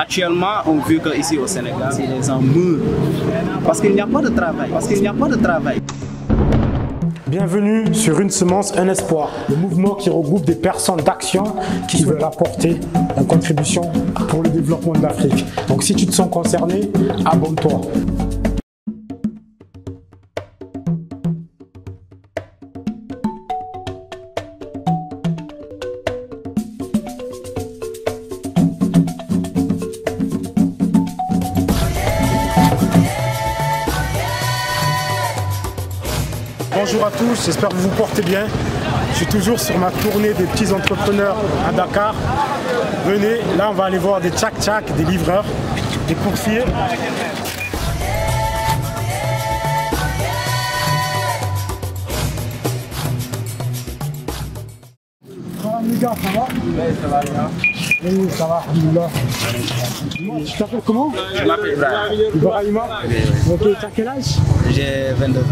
Actuellement, on veut qu'ici au Sénégal, les gens meurent parce qu'il n'y a pas de travail. Bienvenue sur Une Semence, un Espoir, le mouvement qui regroupe des personnes d'action qui veulent apporter une contribution pour le développement de l'Afrique. Donc si tu te sens concerné, abonne-toi. Bonjour à tous, j'espère que vous vous portez bien. Je suis toujours sur ma tournée des petits entrepreneurs à Dakar. Venez, là on va aller voir des tchak-tchak, des livreurs, des coursiers. Les gars, ça va? Oui, ça va bien. Oui, ça va, alhamdoulilah. Tu t'appelles comment? Je m'appelle Ibrahim. Ibrahima? Ok, tu as quel âge? J'ai 22 ans.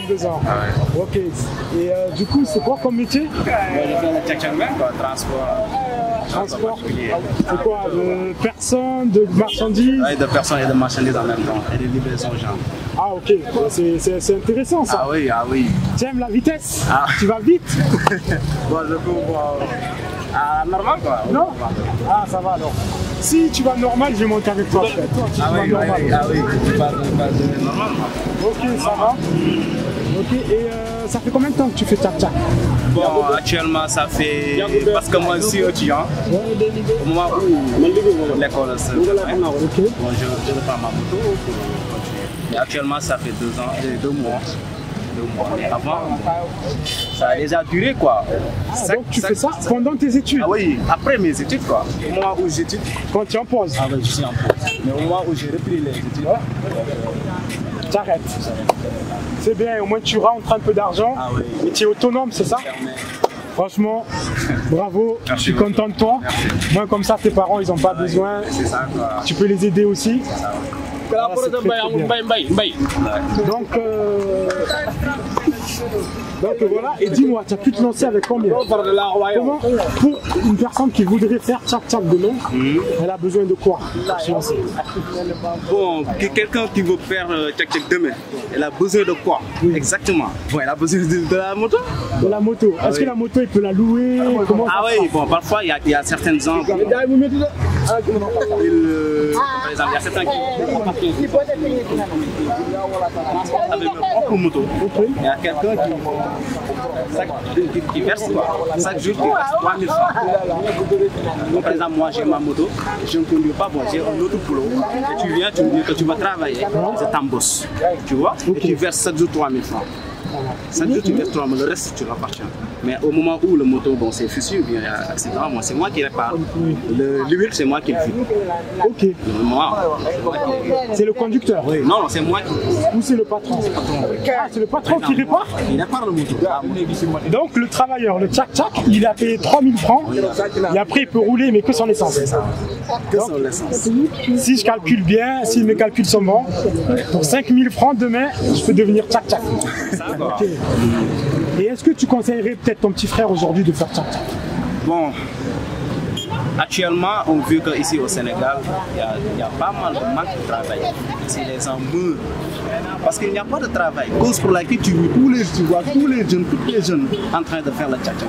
22 ans. Ah ouais. Ok, et du coup, c'est quoi comme métier? Je fais le tchak-tchak, quoi, transport. Transport. C'est quoi? De personnes, de marchandises? Oui, de personnes et de marchandises en même temps, et de livraisons gens. Ah ok, c'est intéressant ça. Ah oui, ah oui. Tu aimes la vitesse? Ah. Tu vas vite? Bon, je peux voir. Ah, normal quoi. Non? Ah, ça va alors. Si tu vas normal, je vais monter avec toi. Toi, tu vas normal. Ah oui, je pas de normal. Ok, ça va. Ok, et ça fait combien de temps que tu fais tchak-tchak? Bon, actuellement, ça fait. Parce que moi, je suis étudiant. Au moment où l'école se ferme, bon, je reprends ma moto pour continuer. Mais actuellement, ça fait 2 ans, 2 mois. Mais avant, ça a déjà duré quoi. Ah, donc tu fais ça pendant tes études? Ah oui, après mes études quoi. Au moment où j'étudie. Quand tu es en pause? Ah oui, je suis en pause. Mais au moment où j'ai repris les études, t'arrêtes. C'est bien, au moins tu rentres un peu d'argent. Ah oui. Et tu es autonome, c'est ça? Franchement, bravo, je suis content de toi. Merci. Moi, comme ça, tes parents, ils n'ont pas besoin. c'est ça quoi. Tu peux les aider aussi. Ah, c'est très, très bien. Donc voilà, et dis-moi, tu as pu te lancer avec combien? Comment, pour une personne qui voudrait faire tchak-tchak demain, elle a besoin de quoi pour se lancer? Bon, quelqu'un qui veut faire tchak-tchak demain, elle a besoin de quoi? Oui. Exactement. Bon, elle a besoin de la moto. De la moto. Est-ce que la moto, il peut la louer? Comment ah oui, bon, parfois il y a certaines gens. Par exemple, il y a certains qui avec leur propre moto. Il y a quelqu'un qui verse quoi. Chaque jour, qui verse 3000 francs. Donc, par exemple, moi j'ai ma moto, je ne conduis pas, bon, j'ai un autre boulot. Et tu viens, tu me dis que tu vas travailler, c'est ta bosse. Tu vois? Et tu verses chaque jour 3000 francs. Chaque jour tu verses 3000, le reste tu l'appartiens. Mais au moment où le moto, bon, c'est fissure, bien, il y a accident, c'est moi qui répare. L'huile, c'est moi qui le file. Ok. C'est le conducteur? Oui. Non, c'est moi qui. Ou c'est le patron? Ah, c'est le patron qui répare? Il répare le moto. Donc le travailleur, le tchak-tchak, il a payé 3000 francs et après il peut rouler mais que son essence. C'est ça. Que son essence. Si je calcule bien, si mes calculs sont bons, pour 5000 francs demain, je peux devenir tchak-tchak. Okay. Et est-ce que tu conseillerais peut-être ton petit frère aujourd'hui de faire tchak-tchak? Bon, actuellement, on veut qu'ici au Sénégal, il y a pas mal de manque de travail. Ici, les gens meurent parce qu'il n'y a pas de travail. Cause pour laquelle tu vois tous les jeunes, toutes les jeunes en train de faire le tchak-tchak.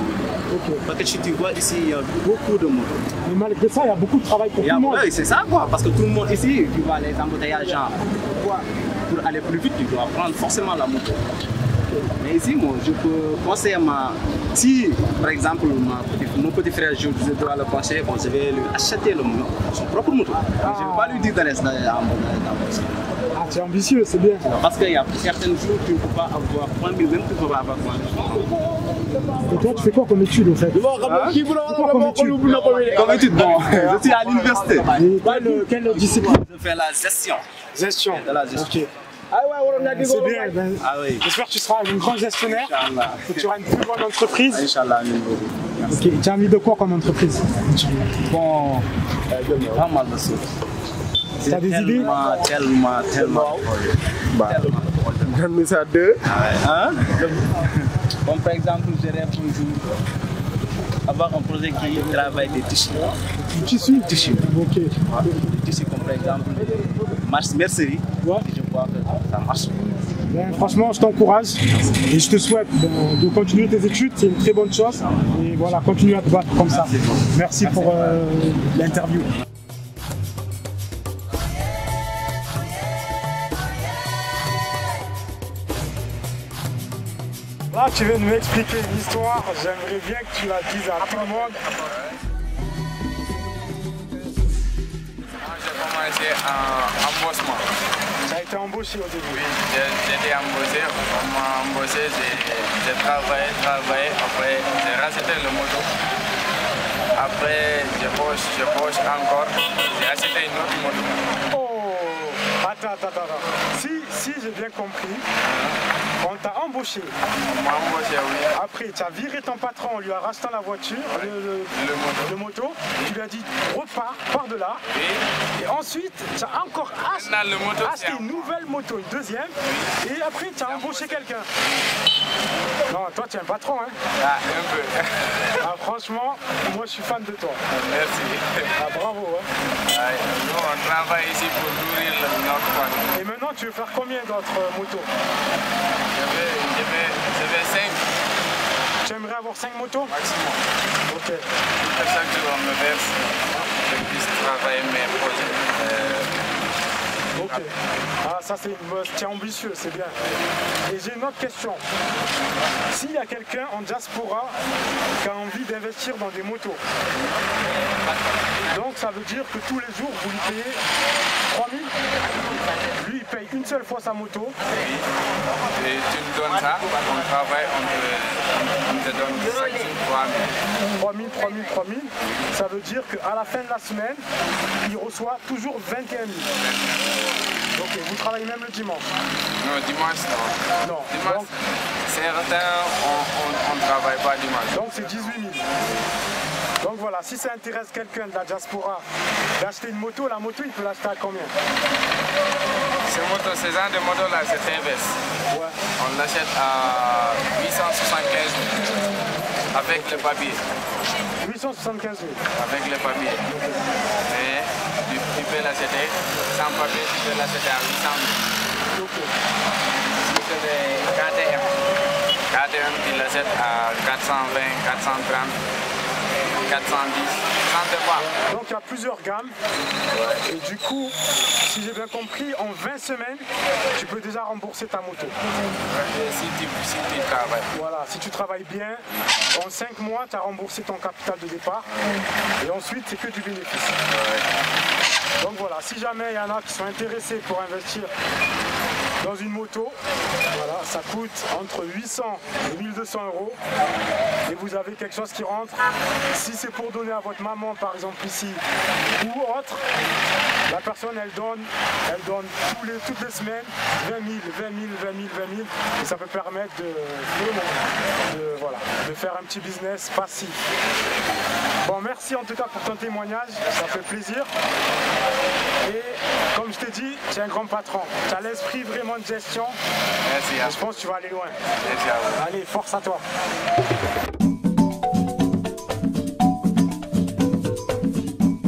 Okay. Parce que tu vois ici, il y a beaucoup de motos. Mais malgré ça, il y a beaucoup de travail pour tout le monde. Oui, c'est ça quoi, parce que tout le monde ici, tu vois les embouteillages, genre, pour aller plus vite, tu dois prendre forcément la moto. Mais ici, moi, je peux conseiller si, par exemple, mon petit frère, je dois le conseiller, bon, je vais lui acheter son propre moto. Je ne vais pas lui dire d'aller dans Ah, tu es ambitieux, c'est bien. Parce qu'il y a certains jours, tu ne peux pas avoir 3000, même tu ne peux pas avoir 3000. Et toi, tu fais quoi comme étude au fait? Comme étude, bon, je suis à l'université. Et quelle discipline? Je fais la gestion. Gestion. De la gestion. Okay. C'est bien, ben, ah oui. J'espère que tu seras un grand gestionnaire, que tu auras une plus bonne entreprise. Inch'Allah. Ok, tu as envie de quoi comme entreprise? Bon, pas mal de choses. Tu as des idées? Tellement. Donne-moi ça deux. Hein? Bon, par exemple, je rêve un jour avoir un projet qui travaille des tissus. Du tissu? Tissu. Ok. Des tissus comme par exemple mercerie. Ouais. Je vois que ça marche. Ben, franchement, je t'encourage et je te souhaite de continuer tes études, c'est une très bonne chose. Et voilà, continue à te battre comme ça. Merci pour l'interview. Là, tu viens de m'expliquer une histoire, j'aimerais bien que tu la dises à tout le monde. J'ai commencé en embossement. Tu as été embauché au début? Oui, j'ai été embauché. On m'a embauché, j'ai travaillé. Après, j'ai racheté le moto. Après, je poche encore. J'ai acheté une autre moto. Oh, attends. Si j'ai bien compris, on t'a embauché. On m'a embauché, oui. Après, tu as viré ton patron en lui rachetant la voiture, le moto. Tu lui as dit, repars, pars de là. Oui. Et ensuite, tu as encore acheté une nouvelle moto, une deuxième. Et après, tu as embauché quelqu'un. Non, toi, tu es un patron, hein? Ah, un peu. Ah, franchement, moi, je suis fan de toi. Merci. Ah, bravo, hein? Ouais, nous, on travaille ici pour nourrir notre famille. Et maintenant, tu veux faire combien d'autres motos? Je vais 5 Tu aimerais avoir 5 motos? maximum. Ok. À chaque jour, on me verse. Je puisse travailler mes projets. Ok. Ah, ça c'est ambitieux, c'est bien. Et j'ai une autre question. S'il y a quelqu'un en diaspora qui a envie d'investir dans des motos, donc ça veut dire que tous les jours vous lui payez 3 000. Lui il paye une seule fois sa moto. Et tu me donnes ça, on travaille, on te donne chaque jour 3 000. 3 000. Ça veut dire qu'à la fin de la semaine, il reçoit toujours 21 000. Ok, vous travaillez même le dimanche? Non, dimanche, non. Non. Dimanche, Donc, certains, on ne travaille pas dimanche. donc c'est 18 000. Donc voilà, si ça intéresse quelqu'un de la diaspora d'acheter une moto, la moto il peut l'acheter à combien? Ce genre de moto là, c'est TVS. Ouais. On l'achète à 875 000 avec le papier. 875 000. Avec le papier. Mais tu peux l'acheter sans papier, tu peux l'acheter à 800 000. Ok. Si c'est des KTM, tu l'achètes à 420, 430. 410, 30 fois. Donc il y a plusieurs gammes. Et du coup, si j'ai bien compris, en 20 semaines, tu peux déjà rembourser ta moto. Si tu travailles. Voilà, si tu travailles bien, en 5 mois, tu as remboursé ton capital de départ. Et ensuite, c'est que du bénéfice. Donc voilà, si jamais il y en a qui sont intéressés pour investir dans une moto, voilà, ça coûte entre 800 et 1200 euros. Et vous avez quelque chose qui rentre. Si c'est pour donner à votre maman, par exemple ici, ou autre, la personne, elle donne toutes les semaines 20 000. Et ça peut permettre de faire un petit business passif. Bon, merci en tout cas pour ton témoignage, ça fait plaisir. Et comme je t'ai dit, tu es un grand patron. Tu as l'esprit vraiment de gestion. Merci. Et je pense que tu vas aller loin. Merci à vous. Allez, force à toi.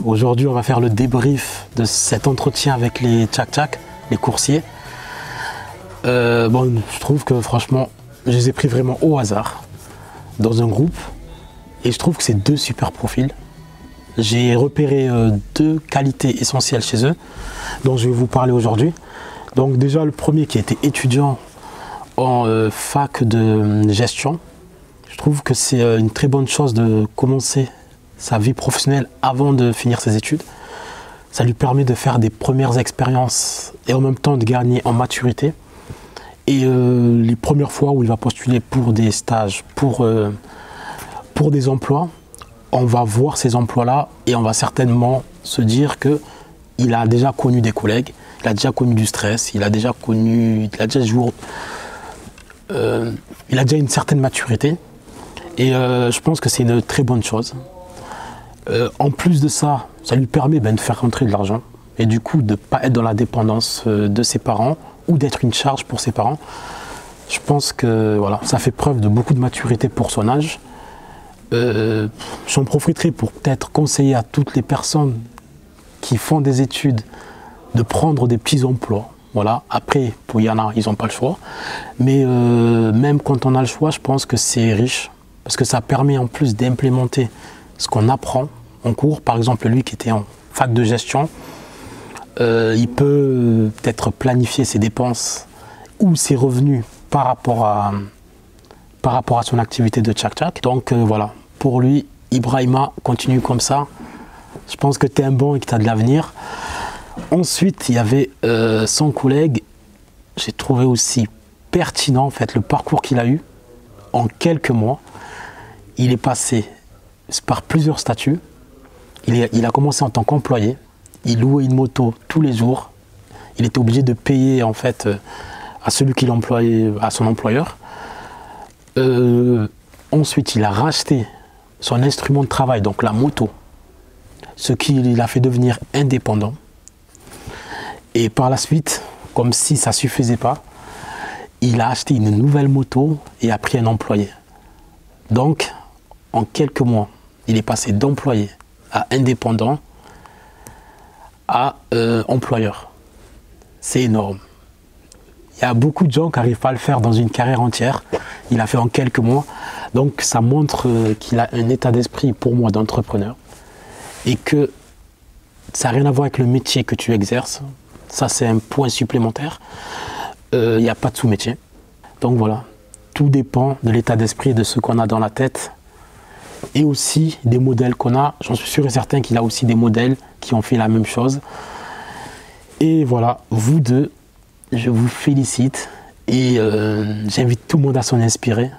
Aujourd'hui, on va faire le débrief de cet entretien avec les tchak-tchak, les coursiers. Je trouve que franchement, je les ai pris vraiment au hasard dans un groupe et je trouve que c'est deux super profils. J'ai repéré deux qualités essentielles chez eux dont je vais vous parler aujourd'hui. Donc déjà le premier qui était étudiant en fac de gestion. Je trouve que c'est une très bonne chose de commencer sa vie professionnelle avant de finir ses études. Ça lui permet de faire des premières expériences et en même temps de gagner en maturité. Et les premières fois où il va postuler pour des stages, pour des emplois, on va voir ces emplois-là et on va certainement se dire qu'il a déjà connu des collègues, il a déjà connu du stress, il a déjà une certaine maturité. Et je pense que c'est une très bonne chose. En plus de ça, ça lui permet de faire rentrer de l'argent et du coup de ne pas être dans la dépendance de ses parents ou d'être une charge pour ses parents. Je pense que voilà, ça fait preuve de beaucoup de maturité pour son âge. j'en profiterai pour peut-être conseiller à toutes les personnes qui font des études de prendre des petits emplois. Voilà. Après, il y en a, ils n'ont pas le choix. Mais même quand on a le choix, je pense que c'est riche. Parce que ça permet en plus d'implémenter ce qu'on apprend en cours. Par exemple, lui qui était en fac de gestion, il peut peut-être planifier ses dépenses ou ses revenus par rapport à son activité de tchak-tchak. Donc voilà, pour lui, Ibrahima, continue comme ça. Je pense que tu es un bon et que tu as de l'avenir. Ensuite, il y avait son collègue, j'ai trouvé aussi pertinent en fait le parcours qu'il a eu en quelques mois. Il est passé par plusieurs statuts. Il a commencé en tant qu'employé. Il louait une moto tous les jours. Il était obligé de payer en fait à celui qui l'employait, à son employeur. Ensuite, il a racheté son instrument de travail, donc la moto, ce qui l'a fait devenir indépendant. Et par la suite, comme si ça ne suffisait pas, il a acheté une nouvelle moto et a pris un employé. Donc, en quelques mois, il est passé d'employé à indépendant à employeur. C'est énorme. Il y a beaucoup de gens qui n'arrivent pas à le faire dans une carrière entière. Il a fait en quelques mois. Donc, ça montre qu'il a un état d'esprit, pour moi, d'entrepreneur. Et que ça n'a rien à voir avec le métier que tu exerces. Ça, c'est un point supplémentaire. Il n'y a pas de sous-métier. Donc voilà, tout dépend de l'état d'esprit, de ce qu'on a dans la tête. Et aussi des modèles qu'on a. J'en suis sûr et certain qu'il a aussi des modèles qui ont fait la même chose. Et voilà, vous deux, je vous félicite. Et j'invite tout le monde à s'en inspirer.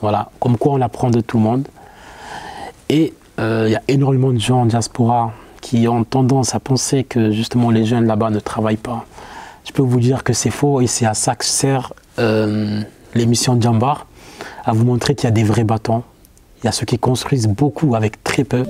Voilà, comme quoi on apprend de tout le monde. Et il y a énormément de gens en diaspora qui ont tendance à penser que justement les jeunes là-bas ne travaillent pas. Je peux vous dire que c'est faux et c'est à ça que sert l'émission Djambar, à vous montrer qu'il y a des vrais battants. Il y a ceux qui construisent beaucoup avec très peu.